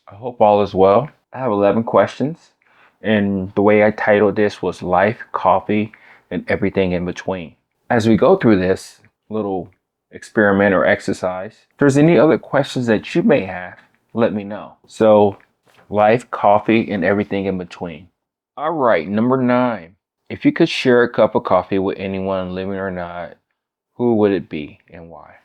I hope all is well. I have 11 questions, and the way I titled this was Life, Coffee, and Everything in Between. As we go through this little experiment or exercise, if there's any other questions that you may have, let me know. So, life, coffee, and everything in between. All right, number 9. If you could share a cup of coffee with anyone, living or not, who would it be and why?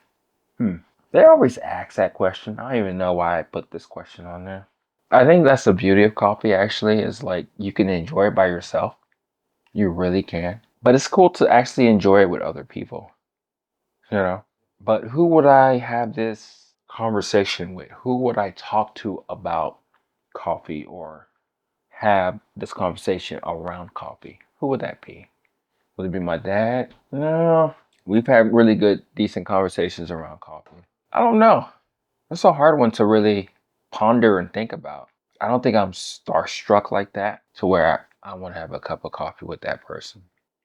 They always ask that question. I don't even know why I put this question on there. I think that's the beauty of coffee actually is like you can enjoy it by yourself. You really can. But it's cool to actually enjoy it with other people, you know? But who would I have this conversation with? Who would I talk to about coffee or have this conversation around coffee? Who would that be? Would it be my dad? No. We've had really good, decent conversations around coffee. I don't know. That's a hard one to really ponder and think about. I don't think I'm starstruck like that to where I want to have a cup of coffee with that person.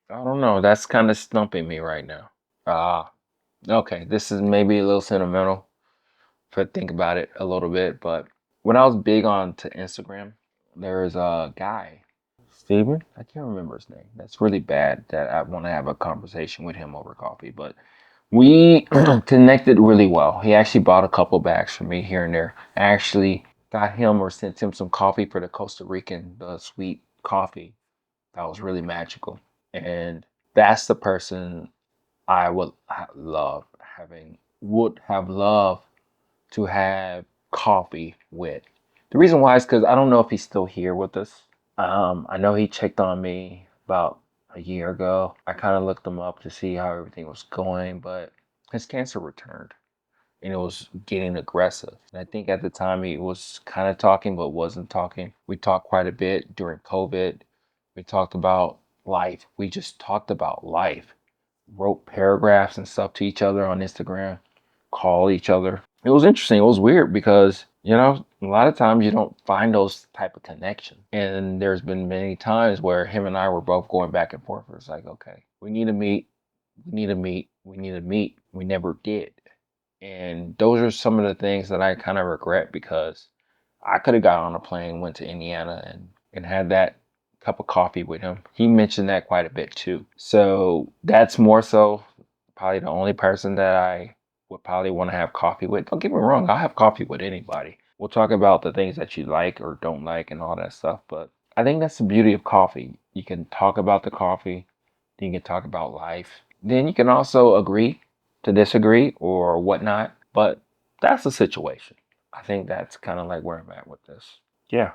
I don't know. That's kind of stumping me right now. Ah, okay. This is maybe a little sentimental if I think about it a little bit. But when I was big on to Instagram, there was a guy, Steven. I can't remember his name. That's really bad that I want to have a conversation with him over coffee. But we connected really well. He actually bought a couple bags for me here and there. I actually got him or sent him some coffee for the Costa Rican, the sweet coffee. That was really magical. And that's the person I would have loved to have coffee with. The reason why is because I don't know if he's still here with us. I know he checked on me about a year ago. I kind of looked him up to see how everything was going, but his cancer returned and it was getting aggressive. And I think at the time he was kind of talking, but wasn't talking. We talked quite a bit during COVID. We talked about life. We just talked about life, wrote paragraphs and stuff to each other on Instagram, call each other. It was interesting. It was weird because, a lot of times you don't find those type of connection. And there's been many times where him and I were both going back and forth. It's like, okay, we need to meet. We need to meet. We need to meet. We never did. And those are some of the things that I kind of regret because I could have got on a plane, went to Indiana and had that cup of coffee with him. He mentioned that quite a bit too. So that's more so probably the only person that I would probably want to have coffee with. Don't get me wrong, I'll have coffee with anybody. We'll talk about the things that you like or don't like and all that stuff. But I think that's the beauty of coffee. You can talk about the coffee, then you can talk about life. Then you can also agree to disagree or whatnot. But that's the situation. I think that's kind of like where I'm at with this. Yeah.